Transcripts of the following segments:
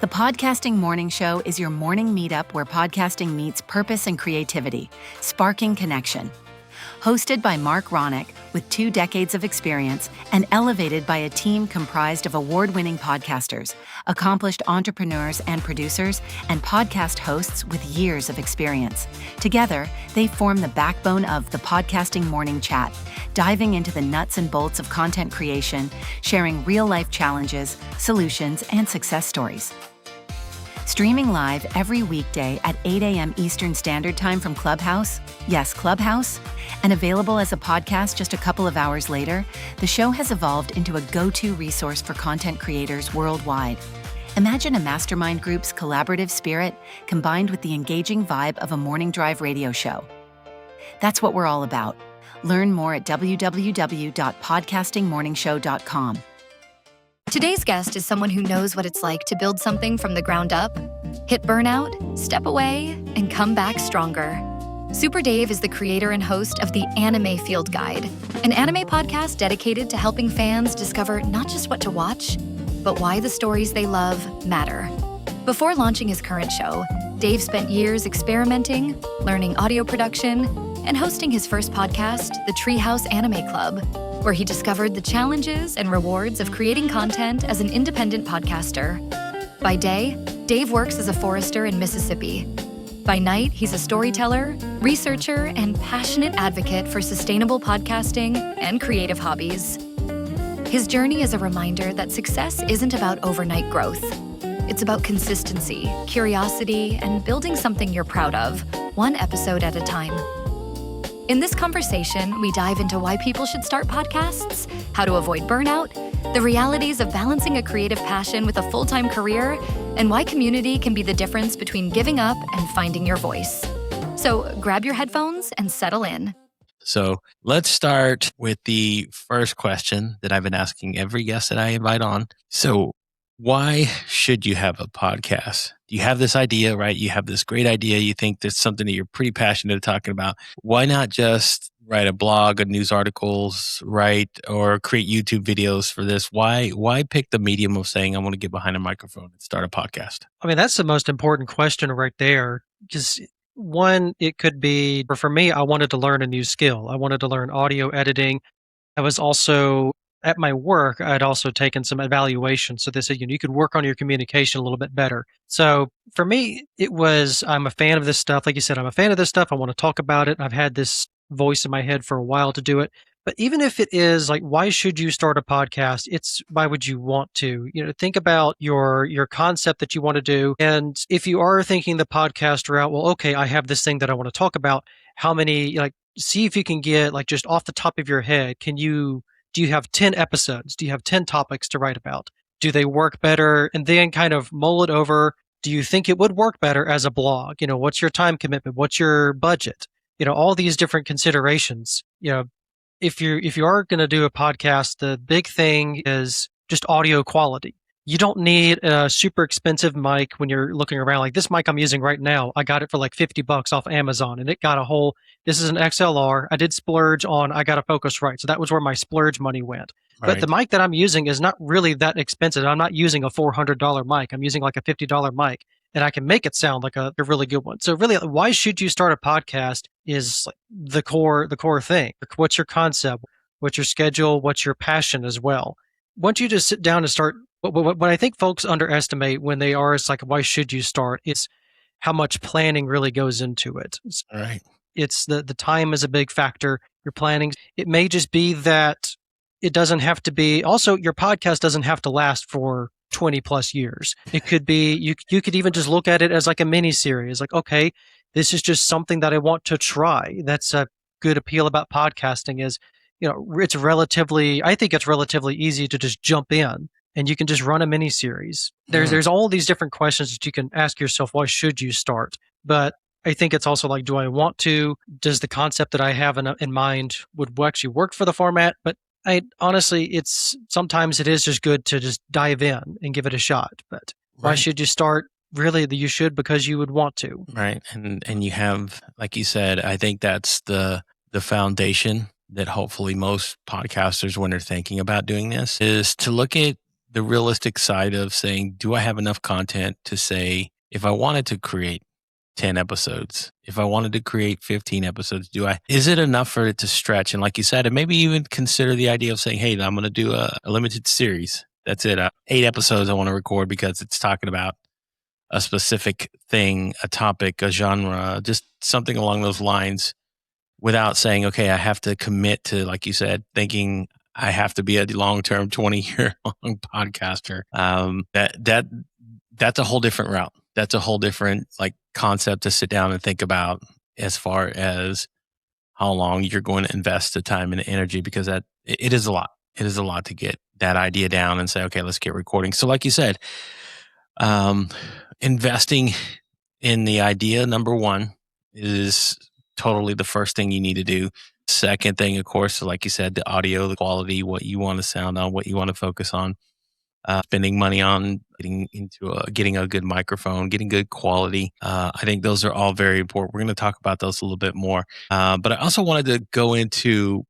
The Podcasting Morning Show is your morning meetup where podcasting meets purpose and creativity, sparking connection. Hosted by Mark Ronick, with 2 decades of experience, and elevated by a team comprised of award-winning podcasters, accomplished entrepreneurs and producers, and podcast hosts with years of experience. Together, they form the backbone of the Podcasting Morning Chat, diving into the nuts and bolts of content creation, sharing real-life challenges, solutions, and success stories. Streaming live every weekday at 8 a.m. Eastern Standard Time from Clubhouse, yes, Clubhouse, and available as a podcast just a couple of hours later, the show has evolved into a go-to resource for content creators worldwide. Imagine a mastermind group's collaborative spirit combined with the engaging vibe of a morning drive radio show. That's what we're all about. Learn more at www.podcastingmorningshow.com. Today's guest is someone who knows what it's like to build something from the ground up, hit burnout, step away, and come back stronger. Super Dave is the creator and host of the Anime Field Guide, an anime podcast dedicated to helping fans discover not just what to watch, but why the stories they love matter. Before launching his current show, Dave spent years experimenting, learning audio production, and hosting his first podcast, the Treehouse Anime Club, where he discovered the challenges and rewards of creating content as an independent podcaster. By day, Dave works as a forester in Mississippi. By night, he's a storyteller, researcher, and passionate advocate for sustainable podcasting and creative hobbies. His journey is a reminder that success isn't about overnight growth. It's about consistency, curiosity, and building something you're proud of, one episode at a time. In this conversation, we dive into why people should start podcasts, how to avoid burnout, the realities of balancing a creative passion with a full-time career, and why community can be the difference between giving up and finding your voice. So grab your headphones and settle in. So let's start with the first question that I've been asking every guest that I invite on. So why should you have a podcast? You have this idea, right? You have this great idea. You think there's something that you're pretty passionate talking about. Why not just write a blog, news articles, or create YouTube videos for this? Why pick the medium of saying, I want to get behind a microphone and start a podcast? I mean, that's the most important question right there. Because one, it could be, or for me, I wanted to learn a new skill. I wanted to learn audio editing. I was also at my work, I'd also taken some evaluation. So they said, you could work on your communication a little bit better. So for me, it was, I'm a fan of this stuff. Like you said, I'm a fan of this stuff. I want to talk about it. I've had this voice in my head for a while to do it. But even if it is like, why should you start a podcast? It's why would you want to? Think about your concept that you want to do. And if you are thinking the podcast route, well, okay, I have this thing that I want to talk about. How many, see if you can get just off the top of your head, do you have 10 episodes? Do you have 10 topics to write about? Do they work better? And then kind of mull it over. Do you think it would work better as a blog? What's your time commitment? What's your budget? All these different considerations. If you are going to do a podcast, the big thing is just audio quality. You don't need a super expensive mic when you're looking around. Like this mic I'm using right now, I got it for like $50 off Amazon, and it got this is an XLR. I did splurge on, I got a Focusrite. So that was where my splurge money went. Right. But the mic that I'm using is not really that expensive. I'm not using a $400 mic. I'm using like a $50 mic, and I can make it sound like a really good one. So really, why should you start a podcast is like the core thing. What's your concept? What's your schedule? What's your passion as well? Once you just sit down and start, what I think folks underestimate when they are, it's like, why should you start? It's how much planning really goes into it. All right. It's the time is a big factor. Your planning. It may just be that it doesn't have to be, also your podcast doesn't have to last for 20 plus years. It could be, you could even just look at it as like a mini series. Like, okay, this is just something that I want to try. That's a good appeal about podcasting is, I think it's relatively easy to just jump in and you can just run a mini series. There's all these different questions that you can ask yourself. Why should you start? But I think it's also like, do I want to? Does the concept that I have in mind would actually work for the format? But honestly, sometimes it is just good to just dive in and give it a shot. But why should you start? Really, you should because you would want to. Right. And you have, like you said, I think that's the foundation that hopefully most podcasters, when they're thinking about doing this, is to look at the realistic side of saying, do I have enough content to say, if I wanted to create 10 episodes, if I wanted to create 15 episodes, is it enough for it to stretch? And like you said, and maybe even consider the idea of saying, hey, I'm going to do a limited series. That's it. 8 episodes I want to record because it's talking about a specific thing, a topic, a genre, just something along those lines, without saying, okay, I have to commit to, like you said, thinking I have to be a long-term 20-year-long podcaster. That's a whole different route. That's a whole different concept to sit down and think about as far as how long you're going to invest the time and the energy, because it is a lot. It is a lot to get that idea down and say, okay, let's get recording. So like you said, investing in the idea, number one, is totally the first thing you need to do. Second thing, of course, like you said, the audio, the quality, what you want to sound on, what you want to focus on. Spending money on getting a good microphone, getting good quality. I think those are all very important. We're going to talk about those a little bit more. But I also wanted to go into,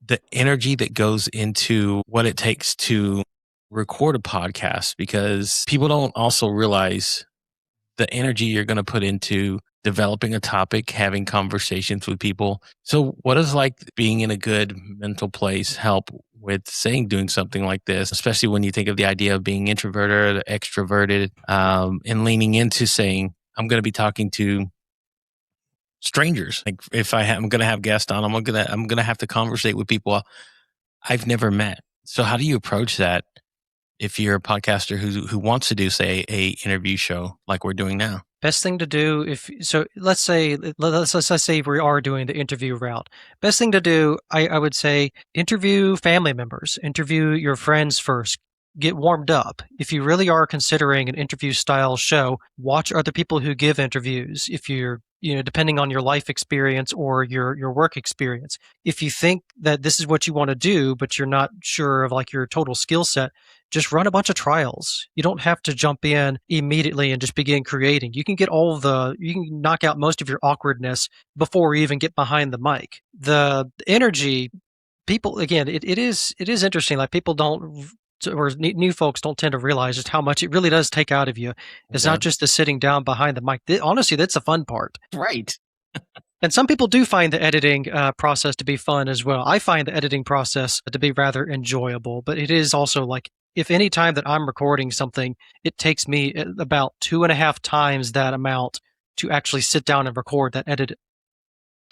the energy that goes into what it takes to record a podcast, because people don't also realize the energy you're going to put into developing a topic, having conversations with people. So what does being in a good mental place help with doing something like this, especially when you think of the idea of being introverted or extroverted, and leaning into saying, I'm going to be talking to strangers. Like if I'm going to have guests on, I'm going to have to conversate with people I've never met. So how do you approach that if you're a podcaster who wants to do, say, a interview show like we're doing now? Best thing to do let's say we are doing the interview route. Best thing to do, I would say, interview family members, interview your friends first. Get warmed up. If you really are considering an interview style show, watch other people who give interviews. If you're, depending on your life experience or your work experience, if you think that this is what you want to do, but you're not sure of your total skill set, just run a bunch of trials. You don't have to jump in immediately and just begin creating. You can you can knock out most of your awkwardness before you even get behind the mic. The energy, people, again, it is interesting. People don't, or new folks don't tend to realize just how much it really does take out of you. It's not just the sitting down behind the mic. Honestly, that's the fun part. Right. And some people do find the editing process to be fun as well. I find the editing process to be rather enjoyable, but it is also if any time that I'm recording something, it takes me about 2.5 times that amount to actually sit down and record edit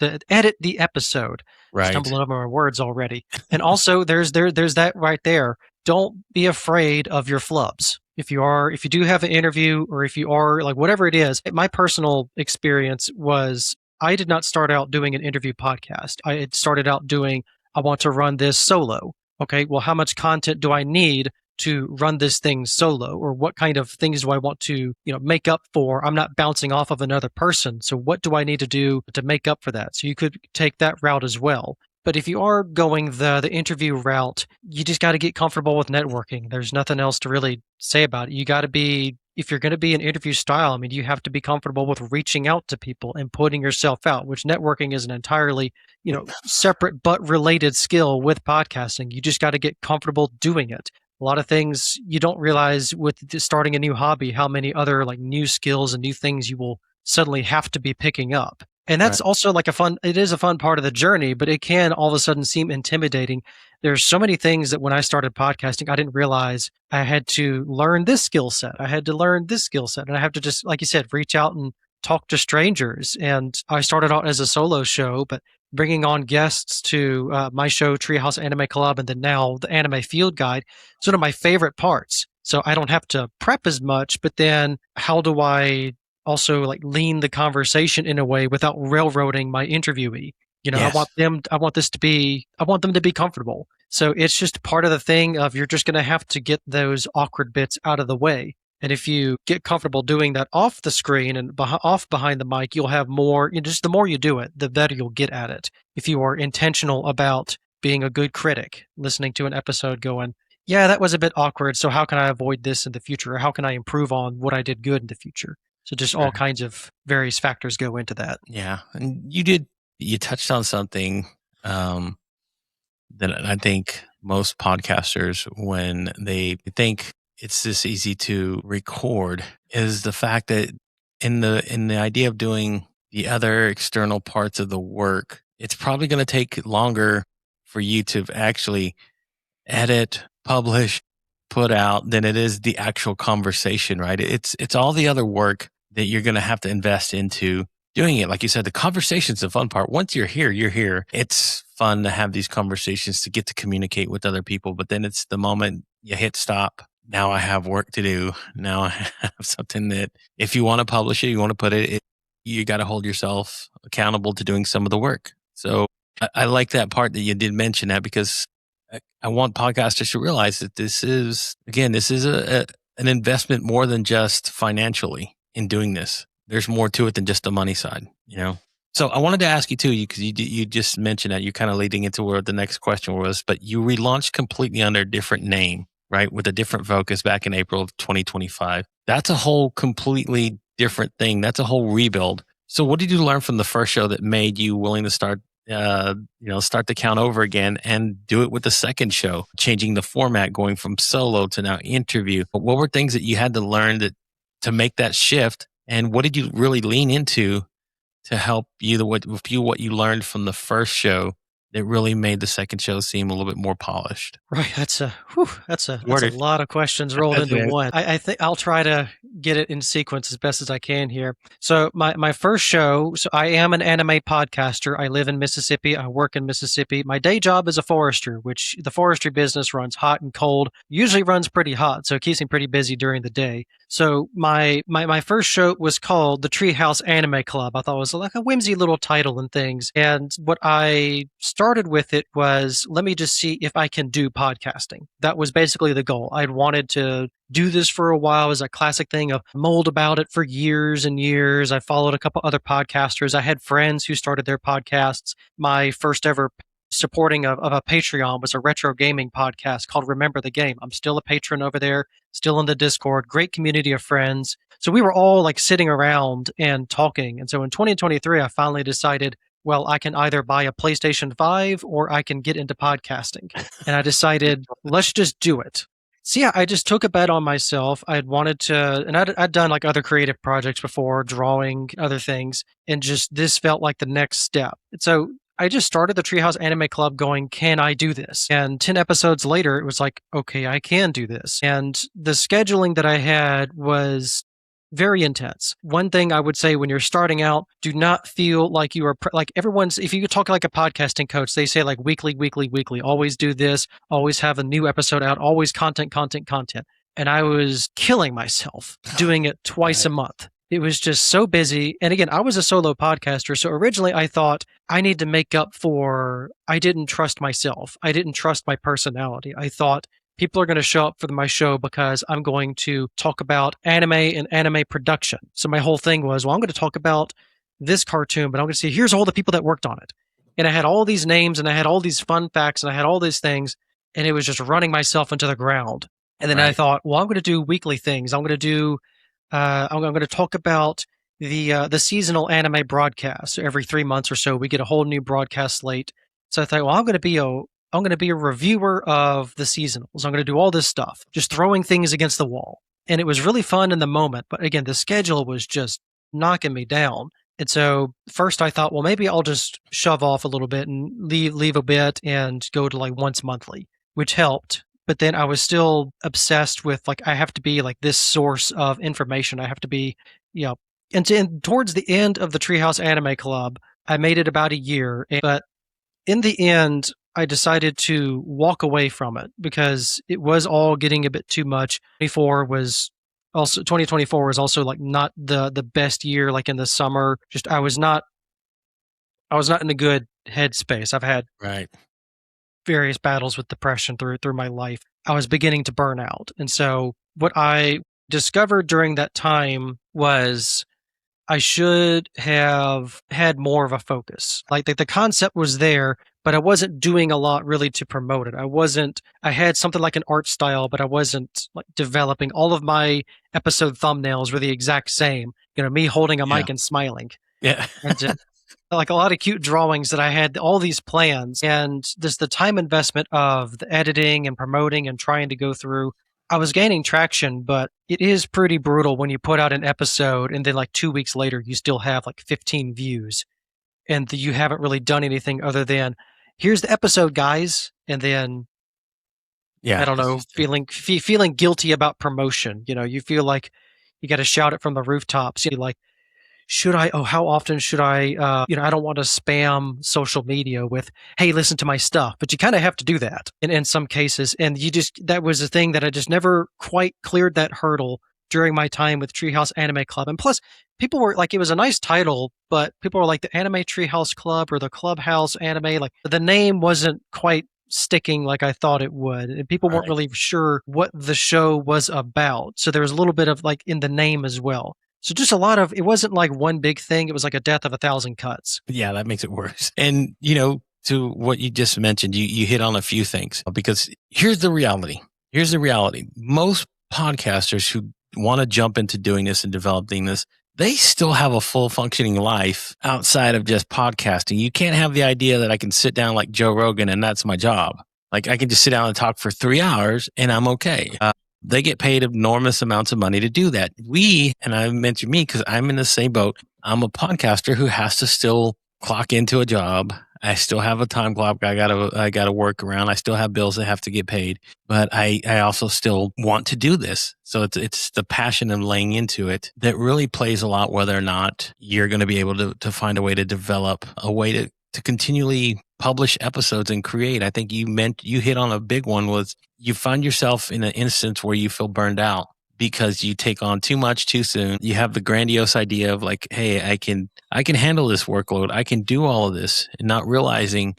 the episode. Right. Stumbling over my words already. And also there's that right there. Don't be afraid of your flubs. If you do have an interview, or if you are whatever it is, my personal experience was I did not start out doing an interview podcast. I had started out I want to run this solo. Okay, well, how much content do I need to run this thing solo, or what kind of things do I want to, make up for? I'm not bouncing off of another person. So what do I need to do to make up for that? So you could take that route as well. But if you are going the interview route, you just got to get comfortable with networking. There's nothing else to really say about it. You got to be, if you're going to be an interview style, you have to be comfortable with reaching out to people and putting yourself out, which networking is an entirely, separate but related skill with podcasting. You just got to get comfortable doing it. A lot of things you don't realize with starting a new hobby, how many other new skills and new things you will suddenly have to be picking up. And that's also it is a fun part of the journey, but it can all of a sudden seem intimidating. There's so many things that when I started podcasting, I didn't realize I had to learn this skill set. I had to learn this skill set. And I have to just, like you said, reach out and talk to strangers. And I started out as a solo show, but bringing on guests to my show, Treehouse Anime Club, and then now the Anime Field Guide, it's one of my favorite parts. So I don't have to prep as much, but then how do I also lean the conversation in a way without railroading my interviewee? Yes. I want them to be comfortable. So it's just part of the thing of you're just going to have to get those awkward bits out of the way. And if you get comfortable doing that off the screen and off behind the mic, you'll have more, just the more you do it, the better you'll get at it. If you are intentional about being a good critic, listening to an episode going, yeah, that was a bit awkward. So how can I avoid this in the future? Or how can I improve on what I did good in the future? So just all kinds of various factors go into that. Yeah. And you touched on something that I think most podcasters when they think it's this easy to record is the fact that in the idea of doing the other external parts of the work, it's probably going to take longer for you to actually edit, publish, put out than it is the actual conversation, right? It's all the other work that you're going to have to invest into doing it. Like you said, the conversation's the fun part. Once you're here, you're here. It's fun to have these conversations, to get to communicate with other people. But then it's the moment you hit stop. Now I have work to do. Now I have something that if you want to publish it, you want to put it, you got to hold yourself accountable to doing some of the work. So I like that part that you did mention that, because I want podcasters to realize that this is an investment more than just financially in doing this. There's more to it than just the money side, you know? So I wanted to ask you too, because you just mentioned that you're kind of leading into where the next question was, but you relaunched completely under a different name, right? With a different focus back in April of 2025. That's a whole completely different thing. That's a whole rebuild. So what did you learn from the first show that made you willing to start the count over again and do it with the second show, changing the format, going from solo to now interview? What were things that you had to learn to make that shift? And what did you really lean into to help you what you learned from the first show that really made the second show seem a little bit more polished? Right. That's a lot of questions rolled into one. I think I'll try to get it in sequence as best as I can here. So my first show, so I am an anime podcaster. I live in Mississippi. I work in Mississippi. My day job is a forester, which the forestry business runs hot and cold, usually runs pretty hot. So it keeps me pretty busy during the day. So my first show was called the Treehouse Anime Club. I thought it was like a whimsy little title and things. And what I started with it was, let me just see if I can do podcasting. That was basically the goal. I'd wanted to do this for a while. It was a classic thing. I've mulled about it for years and years. I followed a couple other podcasters. I had friends who started their podcasts. My first ever supporting of a Patreon was a retro gaming podcast called Remember the Game. I'm still a patron over there, still in the Discord, great community of friends. So we were all like sitting around and talking. And so in 2023, I finally decided, well, I can either buy a PlayStation 5 or I can get into podcasting. And I decided, let's just do it. So yeah, I just took a bet on myself. I had wanted to, and I'd done like other creative projects before, drawing, other things, and just this felt like the next step. And so I just started the Treehouse Anime Club going, can I do this? And 10 episodes later, it was like, okay, I can do this. And the scheduling that I had was very intense. One thing I would say when you're starting out, do not feel like you are like everyone's, if you talk like a podcasting coach, they say like weekly, always do this, always have a new episode out, always content. And I was killing myself doing it twice a month. It was just so busy. And again, I was a solo podcaster. So originally I thought I need to make up for, I didn't trust myself. I didn't trust my personality. I thought people are going to show up for my show because I'm going to talk about anime and anime production. So my whole thing was, well, I'm going to talk about this cartoon, but I'm going to say, here's all the people that worked on it. And I had all these names and I had all these fun facts and I had all these things, and it was just running myself into the ground. And then I thought, well, I'm going to do weekly things. I'm going to talk about the seasonal anime broadcast. So every 3 months or so, we get a whole new broadcast slate. So I thought, well, I'm going to be a reviewer of the seasonals. I'm going to do all this stuff, just throwing things against the wall. And it was really fun in the moment. But again, the schedule was just knocking me down. And so first I thought, well, maybe I'll just shove off a little bit and leave a bit and go to like once monthly, which helped. But then I was still obsessed with like, I have to be like this source of information. I have to be, and towards the end of the Treehouse Anime Club, I made it about a year. But in the end, I decided to walk away from it because it was all getting a bit too much. 2024 was also like not the best year, like in the summer. Just I was not in a good headspace. I've had various battles with depression through my life. I was beginning to burn out. And so what I discovered during that time was I should have had more of a focus. Like the concept was there, but I wasn't doing a lot really to promote it. I had something like an art style, but I wasn't like developing. All of my episode thumbnails were the exact same. Me holding a mic and smiling. Yeah. like a lot of cute drawings that I had all these plans, and just the time investment of the editing and promoting and trying to go through. I was gaining traction, but it is pretty brutal when you put out an episode and then like 2 weeks later you still have like 15 views and you haven't really done anything other than here's the episode, guys, and then Yeah. I don't know, feeling guilty about promotion. You feel like you got to shout it from the rooftops. You're like, should I? Oh, how often should I? I don't want to spam social media with, "Hey, listen to my stuff," but you kind of have to do that in some cases. And that was a thing that I just never quite cleared that hurdle during my time with Treehouse Anime Club. And plus, people were like, it was a nice title, but people were like the Anime Treehouse Club or the Clubhouse Anime. Like the name wasn't quite sticking like I thought it would, and people weren't really sure what the show was about. So there was a little bit of like in the name as well. So just a lot of, it wasn't like one big thing. It was like a death of 1,000 cuts. Yeah, that makes it worse. And, to what you just mentioned, you hit on a few things because here's the reality. Most podcasters who want to jump into doing this and developing this, they still have a full functioning life outside of just podcasting. You can't have the idea that I can sit down like Joe Rogan and that's my job. Like I can just sit down and talk for 3 hours and I'm okay. They get paid enormous amounts of money to do that. And I mentioned me because I'm in the same boat. I'm a podcaster who has to still clock into a job. I still have a time clock I gotta work around. I still have bills that have to get paid, but I also still want to do this. So it's the passion of laying into it that really plays a lot whether or not you're going to be able to find a way to develop a way to continually publish episodes and create. I think you hit on a big one was you find yourself in an instance where you feel burned out because you take on too much too soon. You have the grandiose idea of like, hey, I can handle this workload. I can do all of this, and not realizing,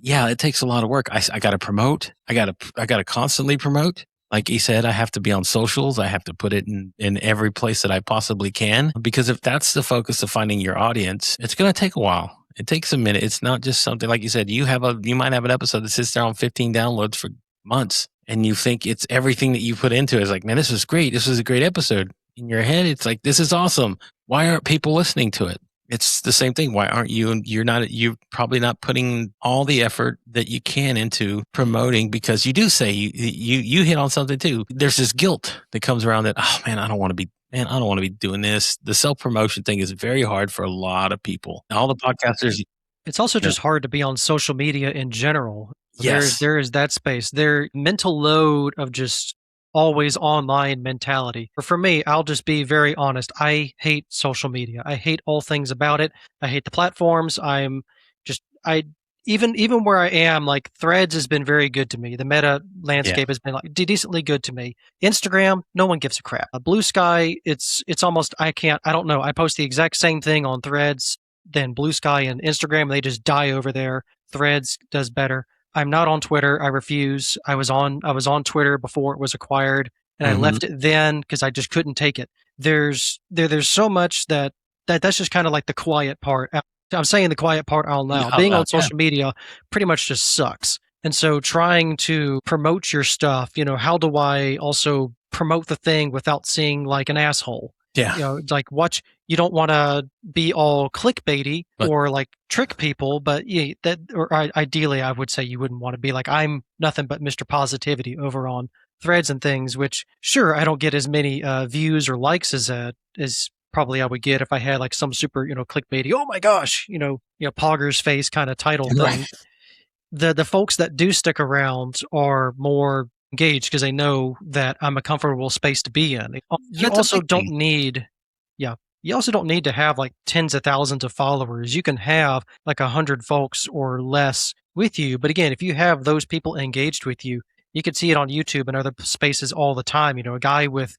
yeah, it takes a lot of work. I got to promote. I got to constantly promote. Like he said, I have to be on socials. I have to put it in every place that I possibly can, because if that's the focus of finding your audience, it's going to take a while. It takes a minute. It's not just something like you said, you might have an episode that sits there on 15 downloads for months and you think it's everything that you put into it. It's like, man, this was great. This was a great episode. In your head, it's like, this is awesome. Why aren't people listening to it? It's the same thing. Why aren't you? You're probably not putting all the effort that you can into promoting, because you do say you hit on something too. There's this guilt that comes around that, oh man, I don't want to be doing this. The self-promotion thing is very hard for a lot of people. All the podcasters. It's also just hard to be on social media in general. Yes. There is that space. Their mental load of just always online mentality. For me, I'll just be very honest. I hate social media. I hate all things about it. I hate the platforms. Even where I am, like Threads has been very good to me. The meta landscape has been like decently good to me. Instagram, no one gives a crap. Blue Sky, it's almost, I don't know. I post the exact same thing on Threads than Blue Sky and Instagram. They just die over there. Threads does better. I'm not on Twitter. I refuse. I was on Twitter before it was acquired, and I left it then because I just couldn't take it. There's so much that's just kind of like the quiet part. I'm saying the quiet part out loud. Being on social media pretty much just sucks. And so trying to promote your stuff, how do I also promote the thing without seeing like an asshole? Yeah. Like you don't want to be all clickbaity or like trick people, but ideally I would say you wouldn't want to be like, I'm nothing but Mr. Positivity over on Threads and things, which sure, I don't get as many views or likes as probably I would get if I had like some super, clickbaity, oh my gosh, Pogger's face kind of title thing. The folks that do stick around are more engaged because they know that I'm a comfortable space to be in. You also don't need to have like tens of thousands of followers. You can have like 100 folks or less with you. But again, if you have those people engaged with you, you can see it on YouTube and other spaces all the time. A guy with,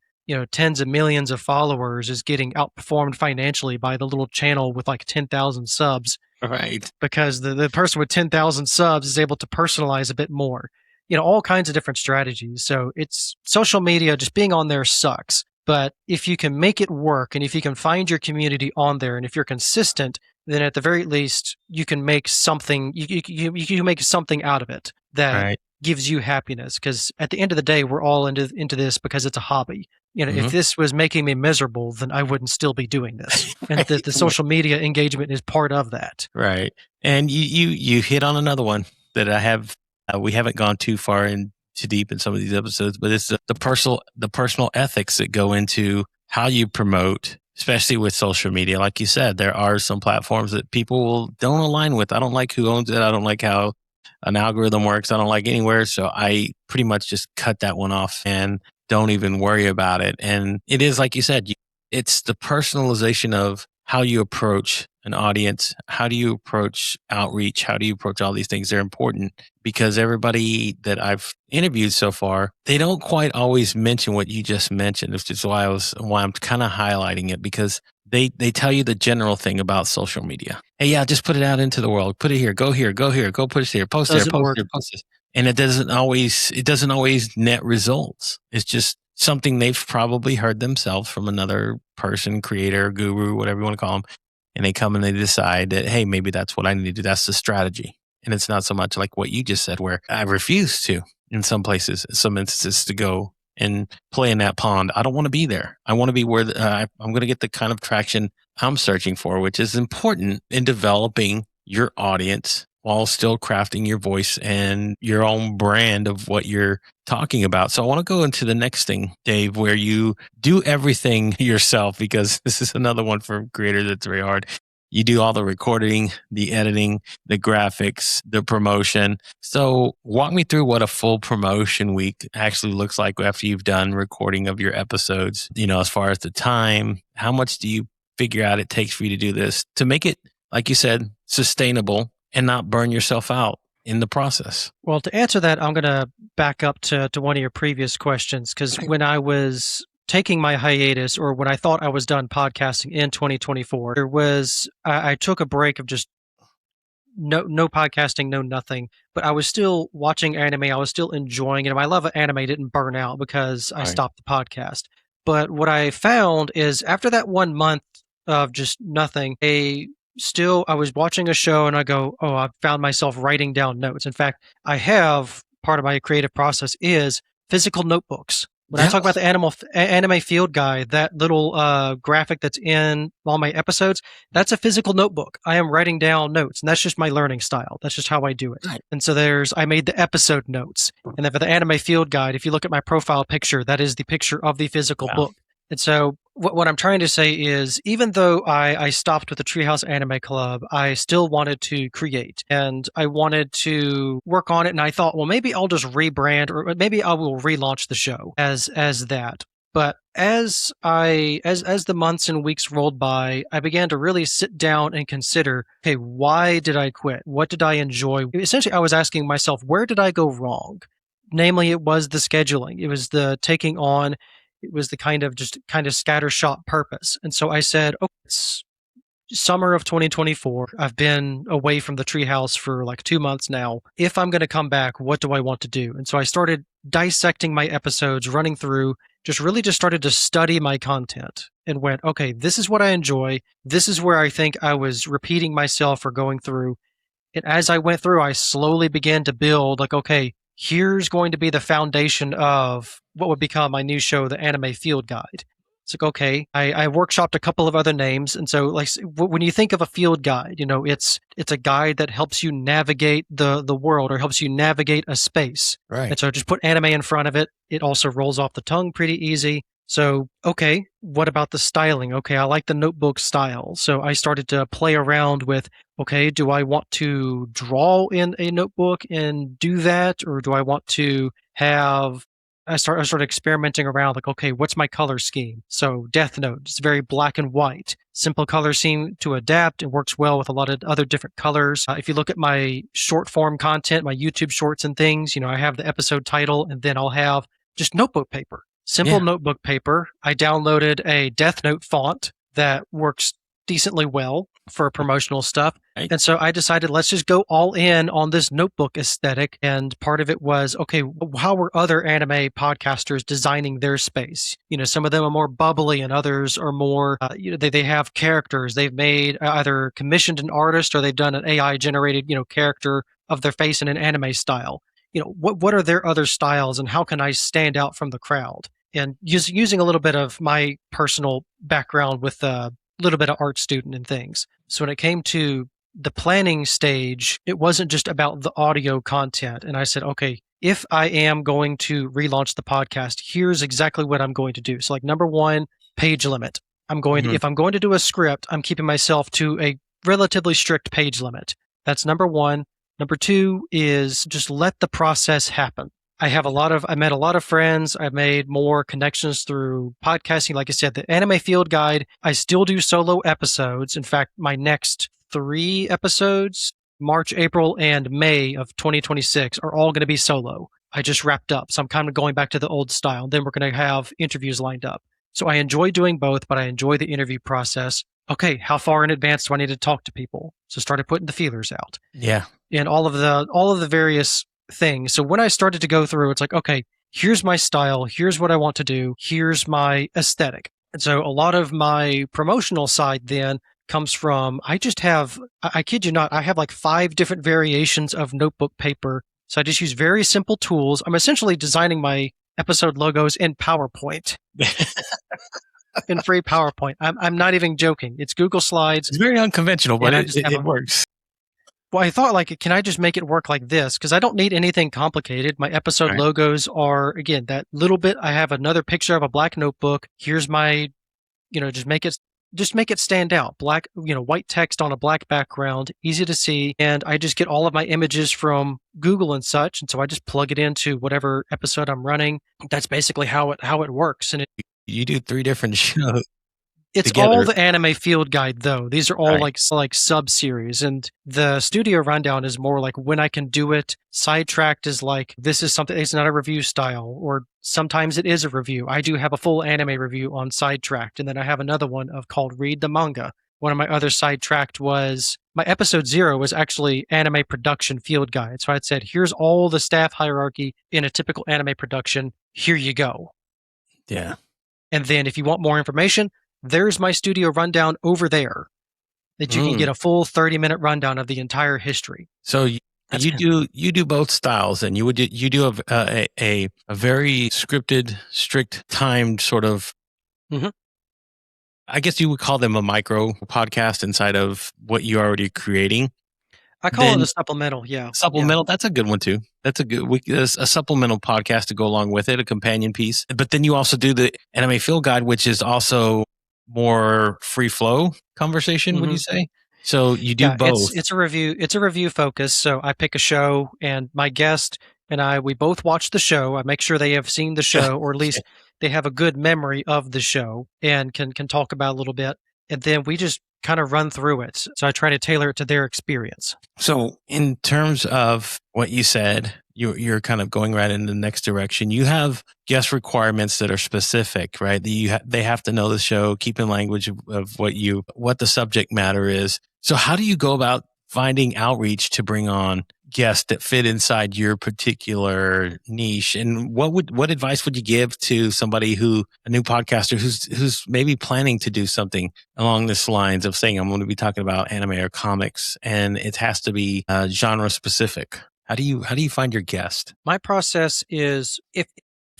tens of millions of followers is getting outperformed financially by the little channel with like 10,000 subs. Right. Because the person with 10,000 subs is able to personalize a bit more. All kinds of different strategies. So it's social media, just being on there sucks. But if you can make it work and if you can find your community on there and if you're consistent, then at the very least you can make something, you can make something out of it. that Right. gives you happiness. Because at the end of the day, we're all into this because it's a hobby. If Mhm. this was making me miserable, then I wouldn't still be doing this. And Right. the social media engagement is part of that. Right. And you hit on another one that I have. We haven't gone too far in too deep in some of these episodes, but it's the personal ethics that go into how you promote, especially with social media. Like you said, there are some platforms that people don't align with. I don't like who owns it. I don't like how an algorithm works. I don't like anywhere. So I pretty much just cut that one off and don't even worry about it. And it is like you said, it's the personalization of how you approach an audience. How do you approach outreach? How do you approach all these things? They're important because everybody that I've interviewed so far, they don't quite always mention what you just mentioned, which is why I'm kind of highlighting it, because they tell you the general thing about social media. Hey, yeah, just put it out into the world. Put it here, go put it here, post there, Doesn't post work. there, post this. And it doesn't always net results. It's just something they've probably heard themselves from another person, creator, guru, whatever you want to call them. And they come and they decide that, hey, maybe that's what I need to do. That's the strategy. And it's not so much like what you just said, where I refuse to, in some places, some instances, to go and play in that pond. I don't want to be there. I want to be where I'm going to get the kind of traction I'm searching for, which is important in developing your audience while still crafting your voice and your own brand of what you're talking about. So I want to go into the next thing, Dave, where you do everything yourself, because this is another one for creators that's very hard. You do all the recording, the editing, the graphics, the promotion. So walk me through what a full promotion week actually looks like after you've done recording of your episodes, as far as the time. How much do you figure out it takes for you to do this to make it, like you said, sustainable and not burn yourself out in the process? Well, to answer that, I'm going to back up to one of your previous questions, because when I was taking my hiatus, or when I thought I was done podcasting in 2024, I took a break of just no podcasting, no nothing, but I was still watching anime. I was still enjoying it. My love of anime didn't burn out because I Right. stopped the podcast. But what I found is after that 1 month of just nothing, I was watching a show and I go, oh, I found myself writing down notes. In fact, I have part of my creative process is physical notebooks. When I Yeah. talk about the anime field guide, that little graphic that's in all my episodes, that's a physical notebook. I am writing down notes, and that's just my learning style. That's just how I do it. Right. And so I made the episode notes. And then for the anime field guide, if you look at my profile picture, that is the picture of the physical Wow. book. And so what I'm trying to say is, even though I stopped with the Treehouse Anime Club, I still wanted to create and I wanted to work on it. And I thought, well, maybe I'll just rebrand, or maybe I will relaunch the show as that. But as the months and weeks rolled by, I began to really sit down and consider, okay, why did I quit? What did I enjoy? Essentially, I was asking myself, where did I go wrong? Namely, it was the scheduling. It was the taking on. It was the kind of scattershot purpose. And so I said, okay, it's summer of 2024. I've been away from the treehouse for like 2 months now. If I'm going to come back, what do I want to do? And so I started dissecting my episodes, running through, just started to study my content and went, okay, this is what I enjoy. This is where I think I was repeating myself or going through. And as I went through, I slowly began to build, like, okay, here's going to be the foundation of what would become my new show, the Anime Field Guide. It's like, okay, I workshopped a couple of other names. And so, like, when you think of a field guide, it's a guide that helps you navigate the world, or helps you navigate a space. Right. And so just put anime in front of it. It also rolls off the tongue pretty easy. So, okay, what about the styling? Okay, I like the notebook style. So I started to play around with, okay, do I want to draw in a notebook and do that? Or do I want to I started experimenting around, like, okay, what's my color scheme? So Death Note, it's very black and white. Simple color scheme to adapt. It works well with a lot of other different colors. If you look at my short form content, my YouTube shorts and things, I have the episode title, and then I'll have just notebook paper. Simple notebook paper. I downloaded a Death Note font that works decently well for promotional stuff. Right. And so I decided, let's just go all in on this notebook aesthetic. And part of it was, okay, how were other anime podcasters designing their space? Some of them are more bubbly and others are more, they have characters. They've made either commissioned an artist, or they've done an AI generated, character of their face in an anime style. what are their other styles and how can I stand out from the crowd? And using a little bit of my personal background with a little bit of art student and things. So when it came to the planning stage, it wasn't just about the audio content. And I said, okay, if I am going to relaunch the podcast, here's exactly what I'm going to do. So like number one, page limit. If I'm going to do a script, I'm keeping myself to a relatively strict page limit. That's number one. Number two is just let the process happen. I met a lot of friends. I've made more connections through podcasting. Like I said, the Anime Field Guide, I still do solo episodes. In fact, my next 3 episodes, March, April, and May of 2026, are all going to be solo. I just wrapped up. So I'm kind of going back to the old style. Then we're going to have interviews lined up. So I enjoy doing both, but I enjoy the interview process. Okay, how far in advance do I need to talk to people? So started putting the feelers out. Yeah. And all of the various things. So when I started to go through, it's like, okay, here's my style, here's what I want to do, here's my aesthetic. And so a lot of my promotional side then comes from, I kid you not, I have like 5 different variations of notebook paper. So I just use very simple tools. I'm essentially designing my episode logos in PowerPoint. In free PowerPoint. I'm not even joking. It's Google Slides. It's very unconventional, but it works. Well, I thought, like, can I just make it work like this? Because I don't need anything complicated. My episode logos are, again, that little bit. I have another picture of a black notebook. Here's my, just make it stand out. Black, white text on a black background, easy to see. And I just get all of my images from Google and such. And so I just plug it into whatever episode I'm running. That's basically how it works. And you do 3 different shows. It's together. all the Anime Field Guide, though. These are all like sub-series. And the Studio Rundown is more like when I can do it. Sidetracked is like, this is something, it's not a review style. Or sometimes it is a review. I do have a full anime review on Sidetracked. And then I have another one called Read the Manga. One of my other Sidetracked was, my episode 0 was actually Anime Production Field Guide. So I'd said, here's all the staff hierarchy in a typical anime production. Here you go. Yeah. And then if you want more information, there's my Studio Rundown over there that you can get a full 30-minute rundown of the entire history. So you do both styles, and you do a very scripted, strict timed sort of. Mm-hmm. I guess you would call them a micro podcast inside of what you're already creating. I call it a supplemental. Yeah, supplemental. Yeah. That's a good one too. That's a supplemental podcast to go along with it, a companion piece. But then you also do the Anime Field Guide, which is also more free flow conversation, would you say? So you do both. It's a review. It's a review focus. So I pick a show, and my guest and we both watch the show. I make sure they have seen the show, or at least they have a good memory of the show and can talk about it a little bit. And then we just kind of run through it. So I try to tailor it to their experience. So in terms of what you said, you're kind of going right in the next direction. You have guest requirements that are specific, right? They have to know the show, keep in language of what the subject matter is. So how do you go about finding outreach to bring on guests that fit inside your particular niche? And what advice would you give to somebody a new podcaster who's maybe planning to do something along this lines of saying, I'm going to be talking about anime or comics, and it has to be genre specific? How do you find your guest? My process is, if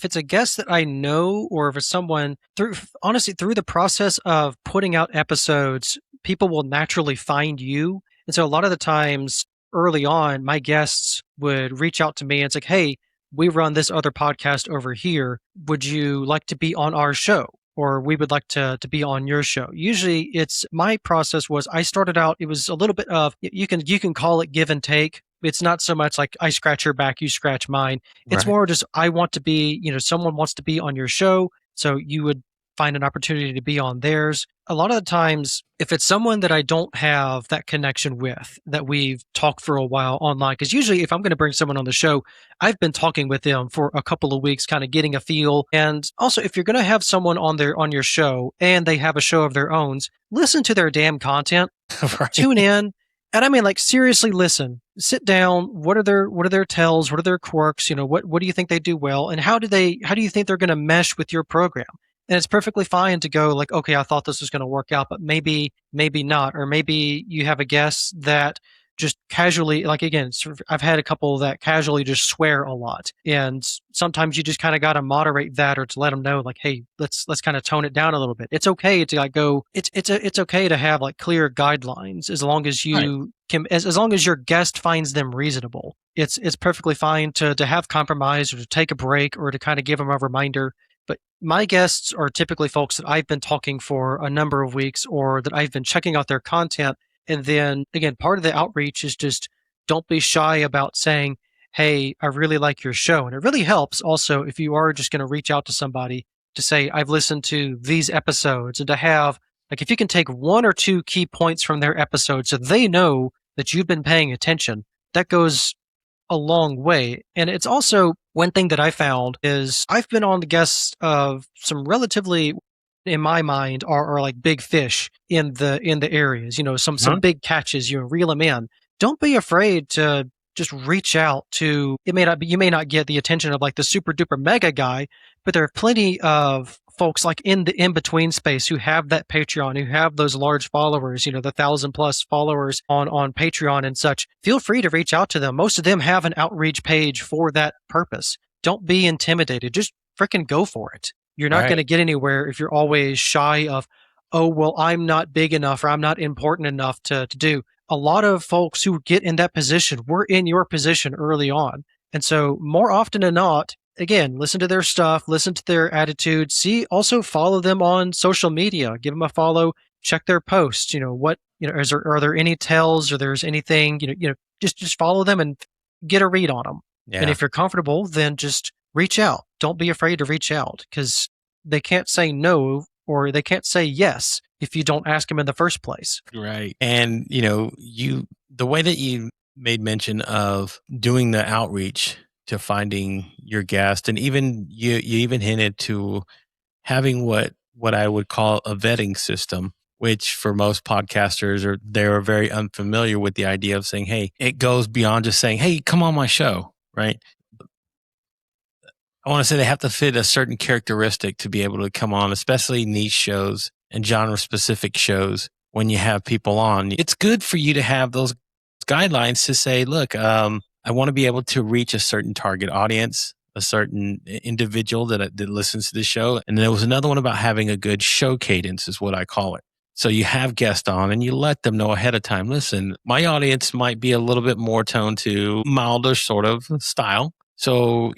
it's a guest that I know, or if it's someone through the process of putting out episodes, people will naturally find you. And so a lot of the times early on, my guests would reach out to me and it's like, hey, we run this other podcast over here. Would you like to be on our show? Or we would like to be on your show. Usually my process was, I started out, it was a little bit of, you can call it give and take. It's not so much like I scratch your back, you scratch mine. It's more just, I want to be, someone wants to be on your show. So you would find an opportunity to be on theirs. A lot of the times, if it's someone that I don't have that connection with, that we've talked for a while online, because usually if I'm going to bring someone on the show, I've been talking with them for a couple of weeks, kind of getting a feel. And also, if you're going to have someone on your show and they have a show of their own, listen to their damn content, tune in. And I mean, like, seriously, listen, sit down. What are their tells? What are their quirks? What do you think they do well? And how do you think they're going to mesh with your program? And it's perfectly fine to go like, okay, I thought this was going to work out, but maybe not. Or maybe you have a guest that just casually, like again, I've had a couple that casually just swear a lot, and sometimes you just kind of got to moderate that, or to let them know, like, hey, let's kind of tone it down a little bit. It's okay to like go. It's okay to have like clear guidelines as long as Right. you can, as long as your guest finds them reasonable. It's perfectly fine to have compromise or to take a break or to kind of give them a reminder. But my guests are typically folks that I've been talking for a number of weeks, or that I've been checking out their content. And then again, part of the outreach is just don't be shy about saying, hey, I really like your show. And it really helps also if you are just going to reach out to somebody to say, I've listened to these episodes, and to have, like, if you can take one or two key points from their episode so they know that you've been paying attention, that goes a long way. And it's also one thing that I found is I've been on the guests of some relatively, in my mind, are like big fish in the areas, some big catches, reel them in. Don't be afraid to just reach out to, you may not get the attention of like the super duper mega guy, but there are plenty of folks like in the in-between space who have that Patreon, who have those large followers, the 1,000+ followers on Patreon and such. Feel free to reach out to them. Most of them have an outreach page for that purpose. Don't be intimidated. Just freaking go for it. You're not going to get anywhere if you're always shy of, oh, well, I'm not big enough, or I'm not important enough to do. A lot of folks who get in that position were in your position early on. And so more often than not, again, listen to their stuff, listen to their attitude, also follow them on social media, give them a follow, check their posts, are there any tells, or there's anything, just follow them and get a read on them. Yeah. And if you're comfortable, then just reach out. Don't be afraid to reach out, because they can't say no, or they can't say yes if you don't ask them in the first place. Right. And, the way that you made mention of doing the outreach to finding your guest, and even you even hinted to having what I would call a vetting system, which for most podcasters they're very unfamiliar with the idea of saying, hey, it goes beyond just saying, hey, come on my show, right? I want to say they have to fit a certain characteristic to be able to come on, especially niche shows and genre specific shows. When you have people on, it's good for you to have those guidelines to say, look, I want to be able to reach a certain target audience, a certain individual that listens to the show. And there was another one about having a good show cadence, is what I call it. So you have guests on and you let them know ahead of time, listen, my audience might be a little bit more toned to milder sort of style. So,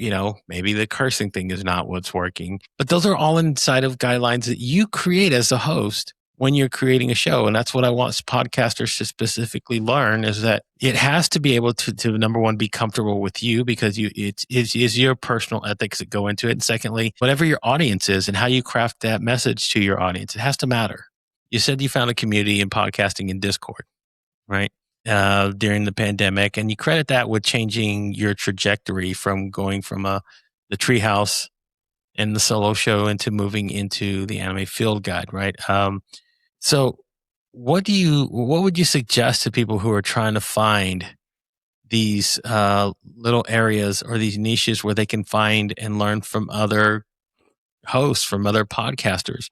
maybe the cursing thing is not what's working, but those are all inside of guidelines that you create as a host when you're creating a show. And that's what I want podcasters to specifically learn, is that it has to be able to number one, be comfortable with you, because it is your personal ethics that go into it. And secondly, whatever your audience is and how you craft that message to your audience, it has to matter. You said you found a community in podcasting in Discord, right? During the pandemic, and you credit that with changing your trajectory from going from the treehouse and the solo show into moving into the anime field guide, right? So what would you suggest to people who are trying to find these little areas or these niches where they can find and learn from other hosts, from other podcasters?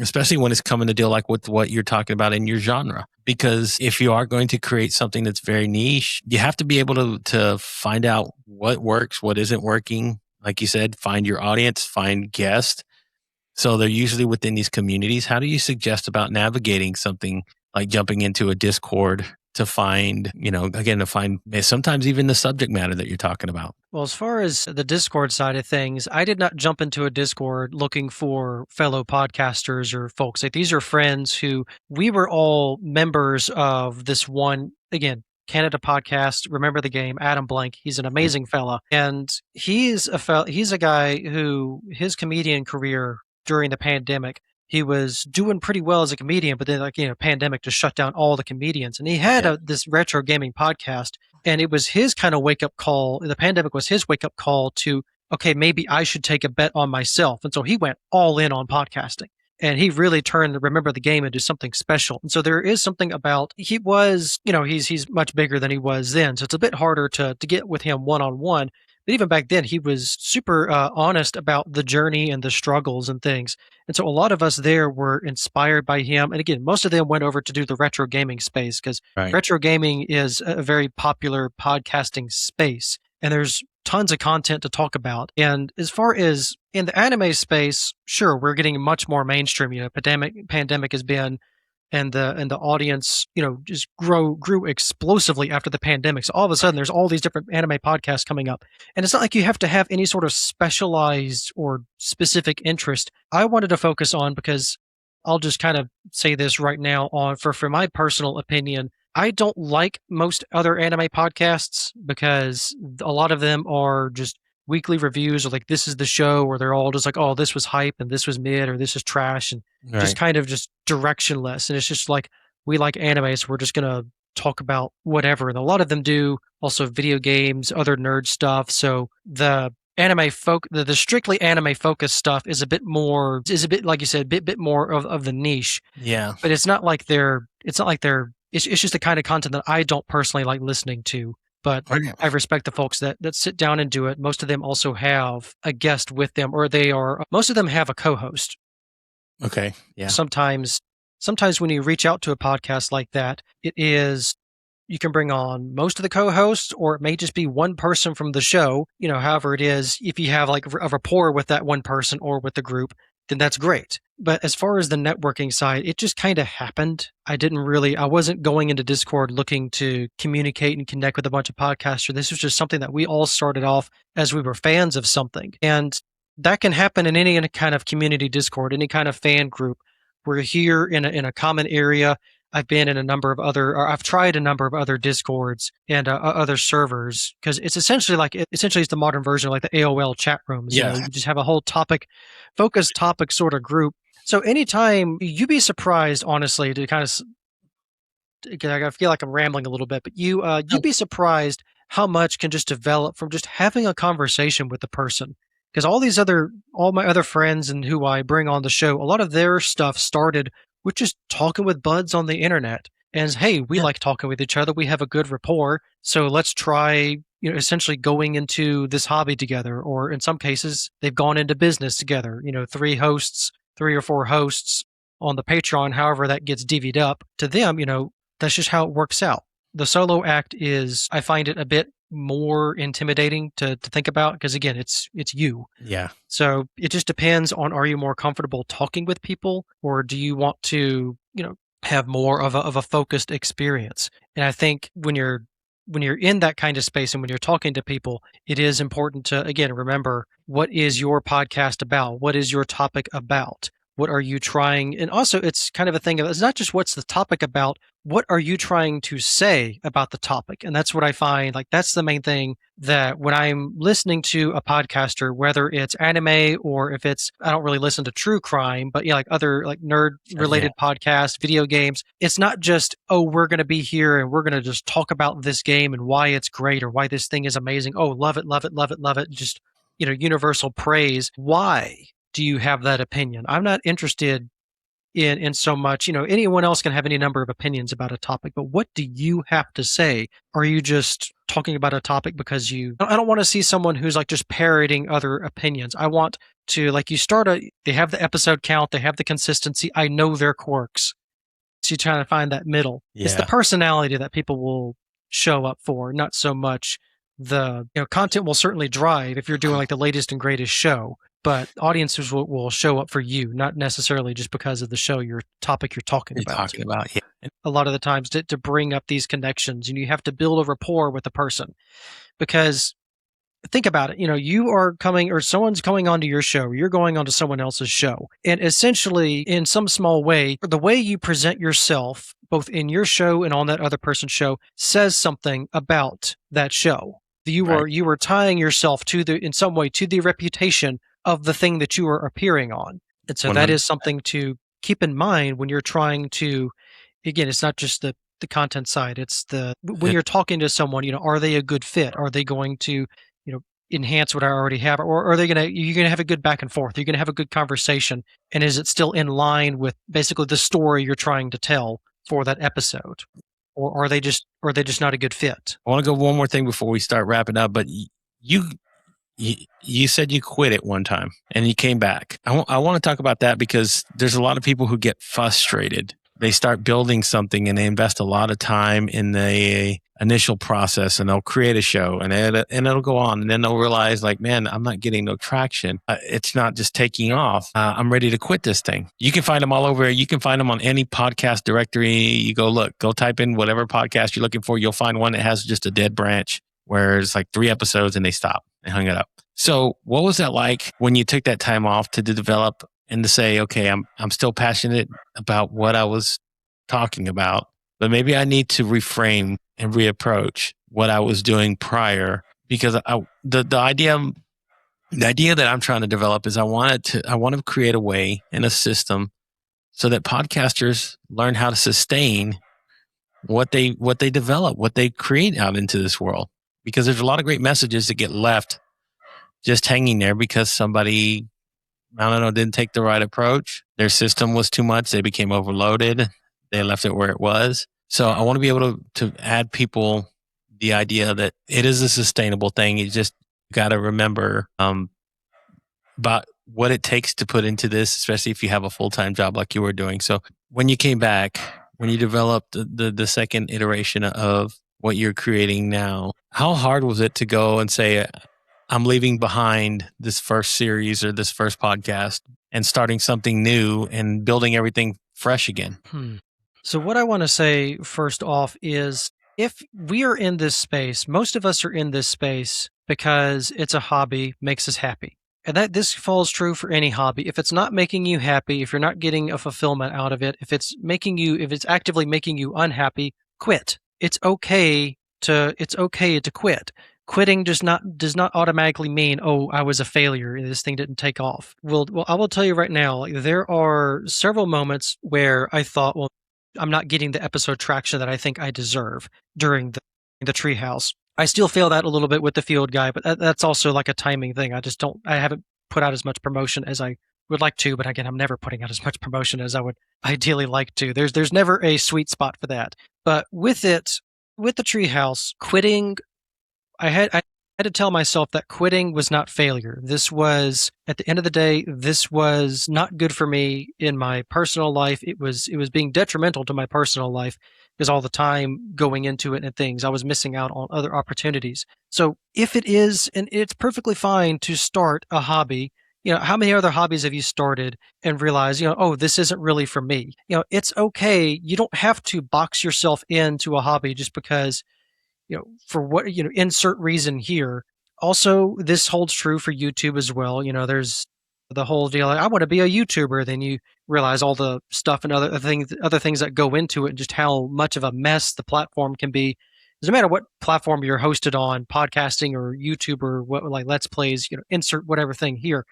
Especially when it's coming to deal like with what you're talking about in your genre. Because if you are going to create something that's very niche, you have to be able to find out what works, what isn't working. Like you said, find your audience, find guests. So they're usually within these communities. How do you suggest about navigating something like jumping into a Discord to find, to find sometimes even the subject matter that you're talking about? Well, as far as the Discord side of things, I did not jump into a Discord looking for fellow podcasters or folks. Like, these are friends who we were all members of this one, again, Canada podcast, Remember the Game, Adam Blank. He's an amazing fella. And he's a guy who, his comedian career during the pandemic, he was doing pretty well as a comedian, but then pandemic just shut down all the comedians. And he had this retro gaming podcast, and it was his kind of wake up call. The pandemic was his wake up call to, okay, maybe I should take a bet on myself. And so he went all in on podcasting, and he really turned Remember the Game into something special. And so there is something about, he was, he's much bigger than he was then. So it's a bit harder to get with him one-on-one. But even back then, he was super honest about the journey and the struggles and things. And so a lot of us there were inspired by him. And again, most of them went over to do the retro gaming space because Right. retro gaming is a very popular podcasting space. And there's tons of content to talk about. And as far as in the anime space, sure, we're getting much more mainstream. Pandemic has been, and the audience, just grew explosively after the pandemic. So all of a sudden, there's all these different anime podcasts coming up, and it's not like you have to have any sort of specialized or specific interest. I wanted to focus on, because I'll just kind of say this right now, on for my personal opinion. I don't like most other anime podcasts because a lot of them are just weekly reviews, or like, this is the show, or they're all just like, oh, this was hype and this was mid, or this is trash, and just Right. kind of just directionless. And it's just like, we like anime, so we're just gonna talk about whatever. And a lot of them do also video games, other nerd stuff. So the the strictly anime focused stuff is a bit like you said, bit more of the niche. Yeah. But it's not like they're it's just the kind of content that I don't personally like listening to. But Right. I respect the folks that sit down and do it. Most of them also have a guest with them, or most of them have a co-host. Okay. Yeah. Sometimes when you reach out to a podcast like that, you can bring on most of the co-hosts, or it may just be one person from the show. However it is, if you have like a rapport with that one person or with the group, then that's great. But as far as the networking side, it just kind of happened. I wasn't going into Discord looking to communicate and connect with a bunch of podcasters. This was just something that we all started off as we were fans of something. And that can happen in any kind of community Discord, any kind of fan group. We're here in a common area. I've tried a number of other Discords and other servers, because it's essentially it's the modern version of like the AOL chat rooms. Yeah. You just have a whole focused topic sort of group. So anytime, you'd be surprised, honestly, to kind of, I feel like I'm rambling a little bit, but you'd be surprised how much can just develop from just having a conversation with the person. Because all my other friends and who I bring on the show, a lot of their stuff started with just talking with buds on the internet. And hey, we like talking with each other. We have a good rapport. So let's try, essentially going into this hobby together. Or in some cases, they've gone into business together. 3 or 4 hosts on the Patreon, however that gets divvied up to them, that's just how it works out. The solo act I find it a bit more intimidating to think about, because again, it's you. Yeah. So it just depends on, are you more comfortable talking with people, or do you want to, have more of a focused experience? And I think when you're in that kind of space and when you're talking to people, it is important to, again, remember, what is your podcast about? What is your topic about? What are you trying? And also, it's kind of a thing of, it's not just what's the topic about, what are you trying to say about the topic? And that's what I find, like, that's the main thing, that when I'm listening to a podcaster, whether it's anime or if I don't really listen to true crime, but like other like nerd related podcasts, video games, it's not just, oh, we're going to be here and we're going to just talk about this game and why it's great or why this thing is amazing. Oh, love it, love it, love it, love it. Just, universal praise. Why do you have that opinion? I'm not interested in so much, anyone else can have any number of opinions about a topic, but what do you have to say? Are you just talking about a topic because I don't want to see someone who's like just parroting other opinions. I want to, like, they have the episode count, they have the consistency. I know their quirks. So you're trying to find that middle. Yeah. It's the personality that people will show up for, not so much the, content will certainly drive if you're doing like the latest and greatest show. But audiences will show up for you, not necessarily just because of the show, your topic you're talking about. Yeah. A lot of the times to bring up these connections, and you have to build a rapport with the person. Because think about it, you are coming, or someone's coming onto your show, or you're going onto someone else's show. And essentially, in some small way, the way you present yourself, both in your show and on that other person's show, says something about that show. You are tying yourself in some way to the reputation of the thing that you are appearing on. And so 100%. That is something to keep in mind when you're trying to, again, it's not just the content side, it's when you're talking to someone, are they a good fit? Are they going to, enhance what I already have? Or are you're going to have a good back and forth? You're going to have a good conversation. And is it still in line with basically the story you're trying to tell for that episode? Or are they just not a good fit? I want to go one more thing before we start wrapping up, but you you said you quit at one time and you came back. I want to talk about that because there's a lot of people who get frustrated. They start building something and they invest a lot of time in the initial process, and they'll create a show and it'll go on, and then they'll realize, like, man, I'm not getting no traction. It's not just taking off. I'm ready to quit this thing. You can find them all over. You can find them on any podcast directory. You go type in whatever podcast you're looking for. You'll find one that has just a dead branch where it's like 3 episodes and they stop. They hung it up. So what was that like when you took that time off to develop and to say, okay, I'm still passionate about what I was talking about, but maybe I need to reframe and reapproach what I was doing prior, because the idea that I'm trying to develop is I want to create a way and a system so that podcasters learn how to sustain what they develop, what they create out into this world. Because there's a lot of great messages that get left just hanging there because somebody, I don't know, didn't take the right approach. Their system was too much. They became overloaded. They left it where it was. So I want to be able to add people the idea that it is a sustainable thing. You just got to remember about what it takes to put into this, especially if you have a full-time job like you were doing. So when you came back, when you developed the second iteration of what you're creating now, how hard was it to go and say, I'm leaving behind this first series or this first podcast and starting something new and building everything fresh again? So what I want to say first off is, if we are in this space, most of us are in this space because it's a hobby, makes us happy. And that this falls true for any hobby. If it's not making you happy, if you're not getting a fulfillment out of it, if it's actively making you unhappy, quit. It's okay to quit. Quitting does not automatically mean, oh, I was a failure, this thing didn't take off. Well, I will tell you right now, like, there are several moments where I thought, well, I'm not getting the episode traction that I think I deserve during the treehouse. I still feel that a little bit with the field guy, but that's also like a timing thing. I haven't put out as much promotion as I would like to, but again, I'm never putting out as much promotion as I would ideally like to. There's never a sweet spot for that. But with the treehouse, quitting, I had to tell myself that quitting was not failure. This was, at the end of the day, this was not good for me in my personal life. It was being detrimental to my personal life because all the time going into it and things, I was missing out on other opportunities. So if it is, and it's perfectly fine to start a hobby, how many other hobbies have you started and realized, oh, this isn't really for me? It's okay. You don't have to box yourself into a hobby just because, for what, insert reason here. Also, this holds true for YouTube as well. There's the whole deal, like, I want to be a YouTuber. Then you realize all the stuff and other things that go into it, and just how much of a mess the platform can be. Doesn't matter what platform you're hosted on, podcasting or YouTube or what, like Let's Plays, insert whatever thing here.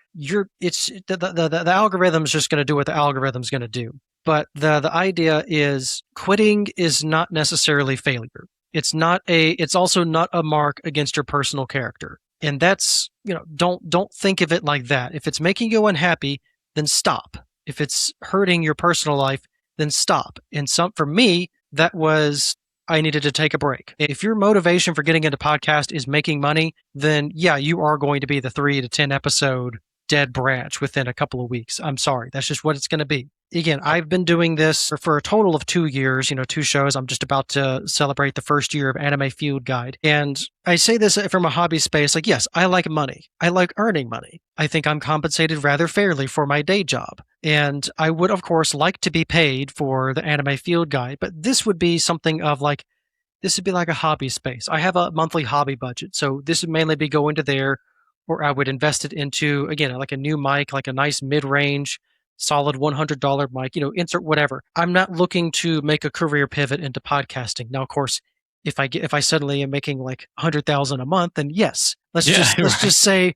It's the algorithm's just going to do what the algorithm's going to do. But the idea is, quitting is not necessarily failure. It's also not a mark against your personal character. And that's, don't think of it like that. If it's making you unhappy, then stop. If it's hurting your personal life, then stop. And for me, that was, I needed to take a break. If your motivation for getting into podcast is making money, then yeah, you are going to be the 3 to 10 episode dead branch within a couple of weeks. I'm sorry. That's just what it's going to be. Again, I've been doing this for a total of 2 years, 2 shows. I'm just about to celebrate the first year of Anime Field Guide. And I say this from a hobby space, like, yes, I like money. I like earning money. I think I'm compensated rather fairly for my day job. And I would, of course, like to be paid for the Anime Field Guide, but this would be something of like, this would be like a hobby space. I have a monthly hobby budget, so this would mainly be going to there, or I would invest it into, again, like a new mic, like a nice mid-range, solid $100 mic, insert whatever. I'm not looking to make a career pivot into podcasting. Now, of course, if I suddenly am making like $100,000 a month, then yes, let's just say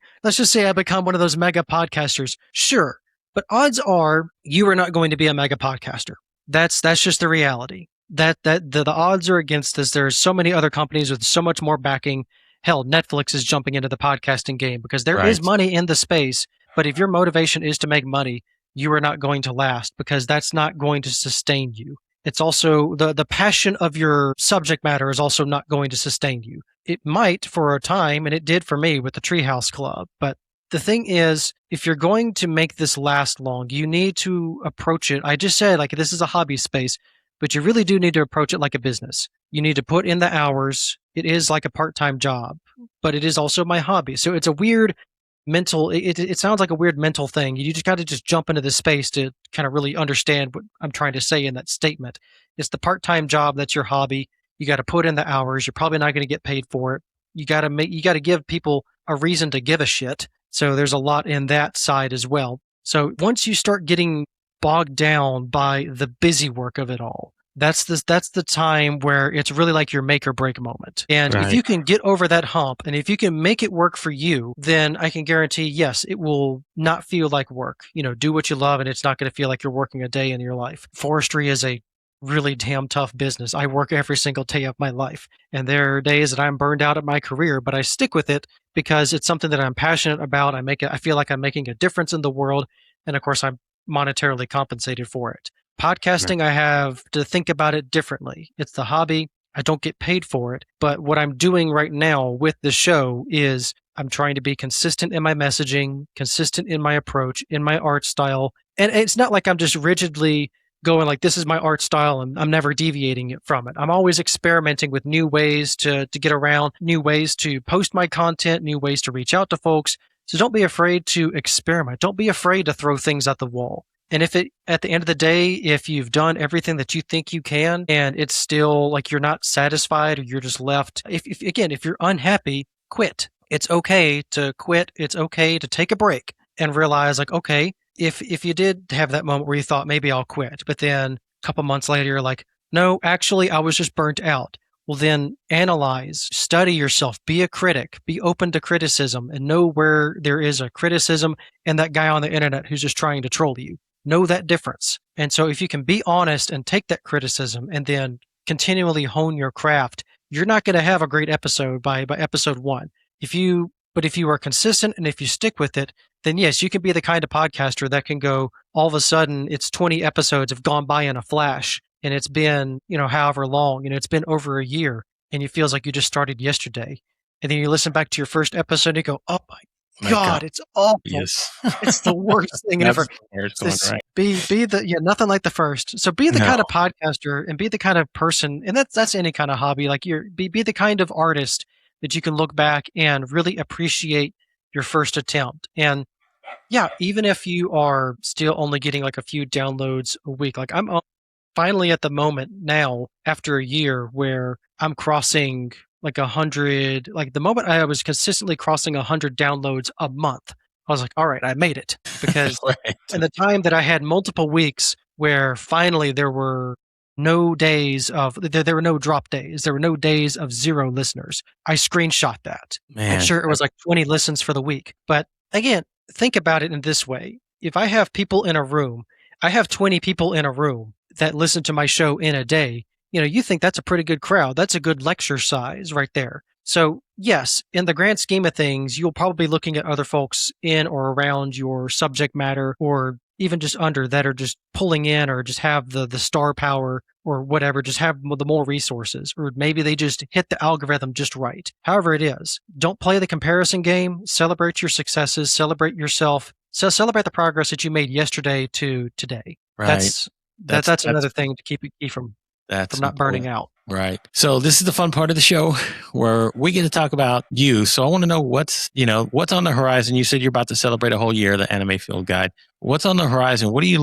I become one of those mega podcasters. Sure, but odds are you are not going to be a mega podcaster. That's just the reality. The odds are against this. There's so many other companies with so much more backing. Hell, Netflix is jumping into the podcasting game because there is money in the space. But if your motivation is to make money, you are not going to last, because that's not going to sustain you. It's also the passion of your subject matter is also not going to sustain you. it might for a time, and it did for me with the Treehouse Club. But the thing is, if you're going to make this last long, you need to approach it. I just said, like, this is a hobby space, but you really do need to approach it like a business. You need to put in the hours. It is like a part-time job, but it is also my hobby. So it's a weird mental, it sounds like a weird mental thing. You just got to just jump into this space to kind of really understand what I'm trying to say in that statement. It's the part-time job that's your hobby. You got to put in the hours. You're probably not going to get paid for it. You got to give people a reason to give a shit. So there's a lot in that side as well. So once you start getting bogged down by the busy work of it all, that's the time where it's really like your make or break moment. And if you can get over that hump and if you can make it work for you, then I can guarantee, yes, it will not feel like work. Do what you love and it's not going to feel like you're working a day in your life. Forestry is a really damn tough business. I work every single day of my life. And there are days that I'm burned out at my career, but I stick with it because it's something that I'm passionate about. I feel like I'm making a difference in the world. And of course, I'm monetarily compensated for it. Podcasting, I have to think about it differently. It's the hobby. I don't get paid for it. But what I'm doing right now with the show is I'm trying to be consistent in my messaging, consistent in my approach, in my art style. And it's not like I'm just rigidly going like, this is my art style and I'm never deviating from it. I'm always experimenting with new ways to get around, new ways to post my content, new ways to reach out to folks. So don't be afraid to experiment. Don't be afraid to throw things at the wall. And at the end of the day, if you've done everything that you think you can and it's still like you're not satisfied or you're just left, if you're unhappy, quit. It's okay to quit. It's okay to take a break and realize like, okay, if you did have that moment where you thought maybe I'll quit, but then a couple months later, you're like, no, actually, I was just burnt out. Well, then analyze, study yourself, be a critic, be open to criticism and know where there is a criticism and that guy on the internet who's just trying to troll you. Know that difference. And so if you can be honest and take that criticism and then continually hone your craft, you're not going to have a great episode by episode 1. But if you are consistent and if you stick with it, then yes, you can be the kind of podcaster that can go, all of a sudden, it's 20 episodes have gone by in a flash and it's been, however long, it's been over a year and it feels like you just started yesterday. And then you listen back to your first episode and you go, oh my God, it's awful. Yes. It's the worst thing ever. Nothing like the first. So be the kind of podcaster and be the kind of person, and that's any kind of hobby. Like be the kind of artist that you can look back and really appreciate your first attempt. And yeah, even if you are still only getting like a few downloads a week, like I'm finally at the moment now after a year where I'm crossing like 100, like the moment I was consistently crossing 100 downloads a month, I was like, all right, I made it. Because in the time that I had multiple weeks where finally there were no days of, there were no drop days, there were no days of 0 listeners. I screenshot that. Man. And sure, it was like 20 listens for the week. But again, think about it in this way. If I have people in a room, I have 20 people in a room that listen to my show in a day, you think that's a pretty good crowd. That's a good lecture size right there. So yes, in the grand scheme of things, you'll probably be looking at other folks in or around your subject matter or even just under that are just pulling in or just have the star power or whatever, just have the more resources, or maybe they just hit the algorithm just right. However it is, don't play the comparison game. Celebrate your successes, celebrate yourself, celebrate the progress that you made yesterday to today. Right. That's another thing to keep you from not burning out. Right. So this is the fun part of the show where we get to talk about you. So I want to know what's on the horizon. You said you're about to celebrate a whole year, the Anime Field Guide. What's on the horizon? What are you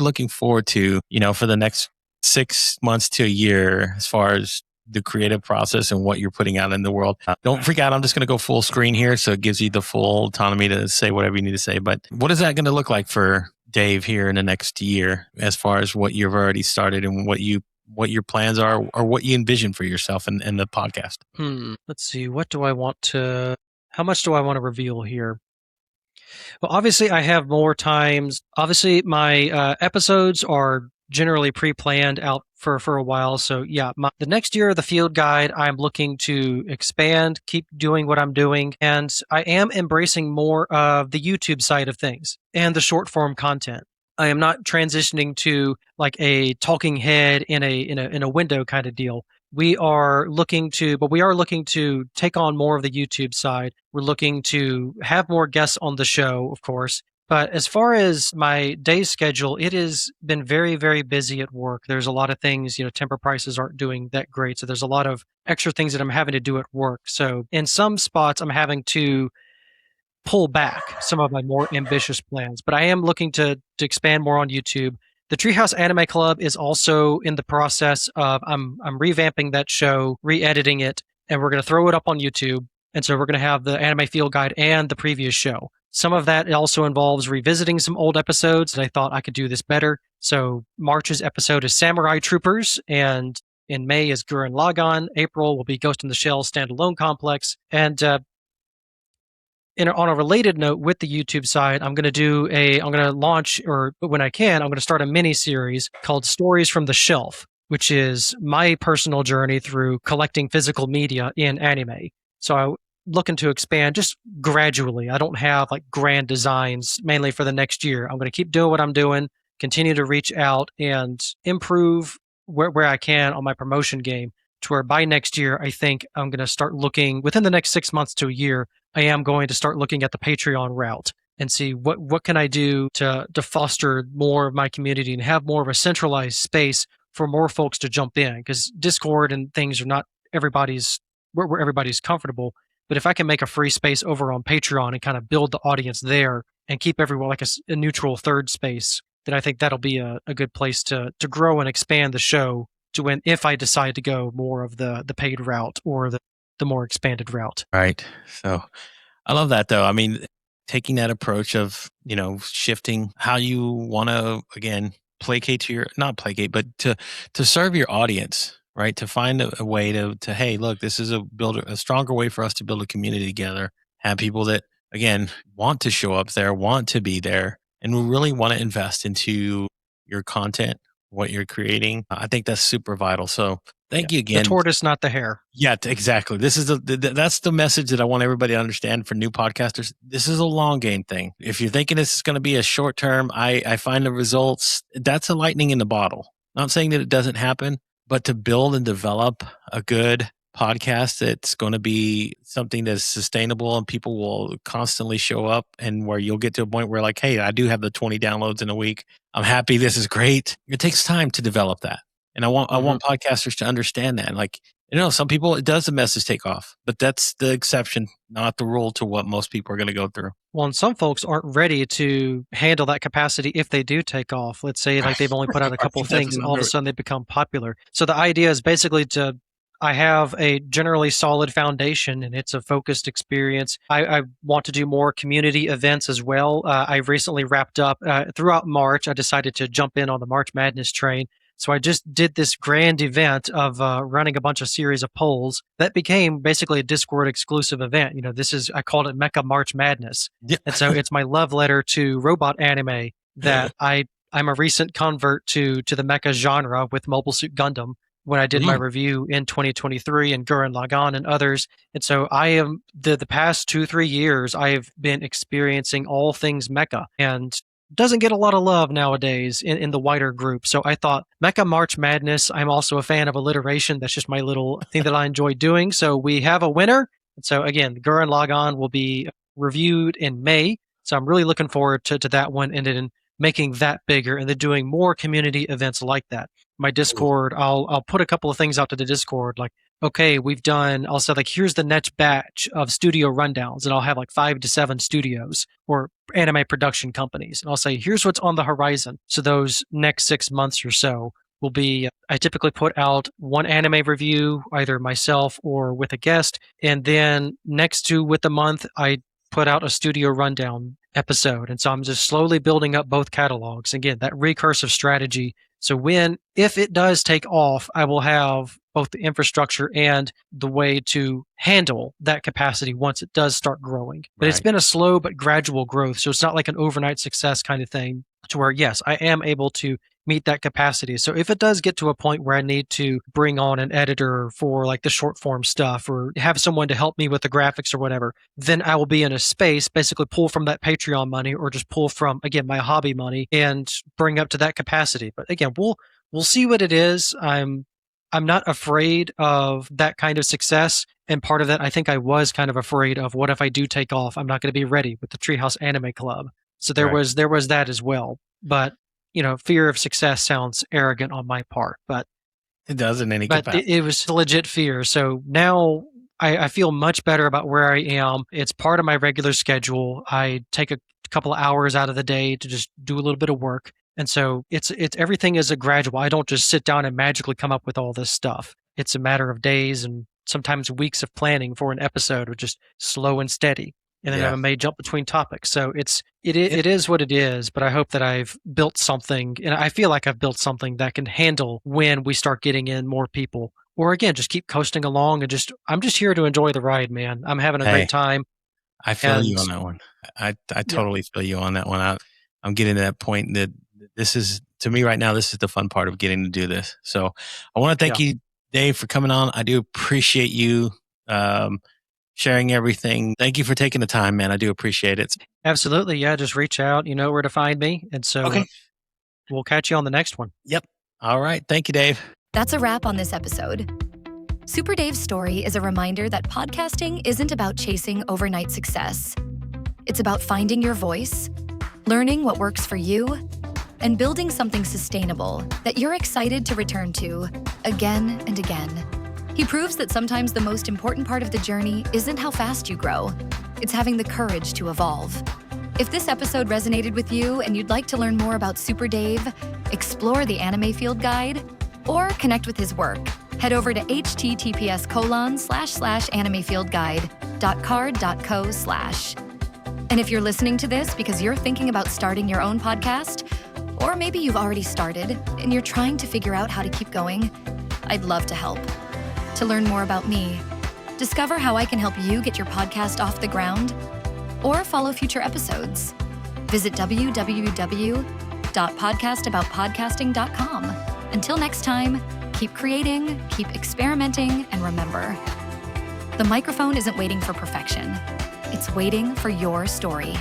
looking forward to, for the next 6 months to a year as far as the creative process and what you're putting out in the world? Don't freak out. I'm just going to go full screen here. So it gives you the full autonomy to say whatever you need to say. But what is that going to look like for Dave here in the next year as far as what you've already started and what your plans are or what you envision for yourself in the podcast? Let's see. How much do I want to reveal here? Well, obviously I have more times. Obviously my episodes are generally pre-planned out for a while. So yeah, the next year of the field guide, I'm looking to expand, keep doing what I'm doing. And I am embracing more of the YouTube side of things and the short form content. I am not transitioning to like a talking head in a window kind of deal. we are looking to take on more of the YouTube side. We're looking to have more guests on the show, of course. But as far as my day schedule, it has been very, very busy at work. There's a lot of things, timber prices aren't doing that great. So there's a lot of extra things that I'm having to do at work. So in some spots, I'm having to pull back some of my more ambitious plans. But I am looking to expand more on YouTube. The Treehouse Anime Club is also in the process of I'm revamping that show, re-editing it, and we're going to throw it up on YouTube. And so we're going to have the anime field guide and the previous show. Some of that also involves revisiting some old episodes that I thought I could do this better. So March's episode is Samurai Troopers, and in May is Gurren Lagann. April will be Ghost in the Shell standalone complex. And on a related note with the YouTube side, I'm going to launch, or when I can, I'm going to start a mini series called Stories from the Shelf, which is my personal journey through collecting physical media in anime. So I'm looking to expand just gradually. I don't have like grand designs mainly for the next year. I'm going to keep doing what I'm doing, continue to reach out and improve where I can on my promotion game, to where by next year, I think I'm going to start looking within the next 6 months to a year. I am going to start looking at the Patreon route and see what can I do to foster more of my community and have more of a centralized space for more folks to jump in, because Discord and things are not where everybody's comfortable. But if I can make a free space over on Patreon and kind of build the audience there and keep everyone like a neutral third space, then I think that'll be a good place to grow and expand the show to when, if I decide to go more of the paid route or the more expanded route. Right. So I love that, though. I mean, taking that approach of, shifting how you want to, again, not placate, but to serve your audience, right? To find a way to, hey, look, this is a stronger way for us to build a community together, have people that, again, want to show up there, want to be there, and we really want to invest into your content, what you're creating. I think that's super vital. So thank you again. The tortoise, not the hare. Yeah, exactly. This is that's the message that I want everybody to understand for new podcasters. This is a long game thing. If you're thinking this is going to be a short term, I find the results, that's a lightning in the bottle. Not saying that it doesn't happen, but to build and develop a good podcast that's going to be something that's sustainable and people will constantly show up, and where you'll get to a point where like, hey, I do have the 20 downloads in a week. I'm happy. This is great. It takes time to develop that. And I want podcasters to understand that. Like, some people, it does the message take off, but that's the exception, not the rule to what most people are going to go through. Well, and some folks aren't ready to handle that capacity if they do take off. Let's say like they've only put out a couple of things and all of a sudden they become popular. So the idea is basically I have a generally solid foundation and it's a focused experience. I want to do more community events as well. I've recently wrapped up throughout March. I decided to jump in on the March Madness train. So I just did this grand event of running a bunch of series of polls that became basically a Discord exclusive event. I called it Mecha March Madness. Yeah. And so it's my love letter to robot anime that I'm a recent convert to the mecha genre with Mobile Suit Gundam when I did my review in 2023 and Gurren Lagann and others. And so I am the past 2-3 years, I've been experiencing all things mecha, and doesn't get a lot of love nowadays in the wider group. So I thought Mecha March Madness, I'm also a fan of alliteration. That's just my little thing that I enjoy doing. So we have a winner. And so again, Gurren Lagann will be reviewed in May. So I'm really looking forward to that one and then making that bigger and then doing more community events like that. My Discord, I'll put a couple of things out to the Discord, like, okay, I'll say like, here's the next batch of studio rundowns, and I'll have like 5 to 7 studios or anime production companies. And I'll say, here's what's on the horizon. So those next 6 months or so will be, I typically put out one anime review, either myself or with a guest. And then next to with the month, I put out a studio rundown episode. And so I'm just slowly building up both catalogs. Again, that recursive strategy. So if it does take off, I will have both the infrastructure and the way to handle that capacity once it does start growing. But It's been a slow but gradual growth. So it's not like an overnight success kind of thing, to where, yes, I am able to meet that capacity. So if it does get to a point where I need to bring on an editor for like the short form stuff or have someone to help me with the graphics or whatever, then I will be in a space, basically pull from that Patreon money or just pull from, again, my hobby money and bring up to that capacity. But again, we'll see what it is. I'm I'm not afraid of that kind of success. And part of that, I think I was kind of afraid of, what if I do take off? I'm not going to be ready with the Treehouse Anime Club. So there Right. was that as well. But, fear of success sounds arrogant on my part, but It does in any but capacity. it was legit fear. So now I feel much better about where I am. It's part of my regular schedule. I take a couple of hours out of the day to just do a little bit of work. And so it's everything is a gradual. I don't just sit down and magically come up with all this stuff. It's a matter of days and sometimes weeks of planning for an episode, which is slow and steady. And then Yeah. I may jump between topics. So it is what it is, but I hope that I've built something, and I feel like I've built something that can handle when we start getting in more people. Or again, just keep coasting along and I'm just here to enjoy the ride, man. I'm having a Hey, great time. I feel you And on that one. I yeah, totally feel you on that one. I'm getting to that point that this is, to me right now, this is the fun part of getting to do this. So I want to thank yeah. you, Dave, for coming on. I do appreciate you sharing everything. Thank you for taking the time, man. I do appreciate it. Absolutely. Yeah, just reach out. You know where to find me. And so Okay. we'll catch you on the next one. Yep. All right. Thank you, Dave. That's a wrap on this episode. Super Dave's story is a reminder that podcasting isn't about chasing overnight success. It's about finding your voice, learning what works for you, and building something sustainable that you're excited to return to again and again. He proves that sometimes the most important part of the journey isn't how fast you grow, it's having the courage to evolve. If this episode resonated with you and you'd like to learn more about Super Dave, explore the Anime Field Guide, or connect with his work, head over to https://animefieldguide.card.co/. And if you're listening to this because you're thinking about starting your own podcast, or maybe you've already started and you're trying to figure out how to keep going, I'd love to help. To learn more about me, discover how I can help you get your podcast off the ground, or follow future episodes, visit www.podcastaboutpodcasting.com. Until next time, keep creating, keep experimenting, and remember, the microphone isn't waiting for perfection. It's waiting for your story.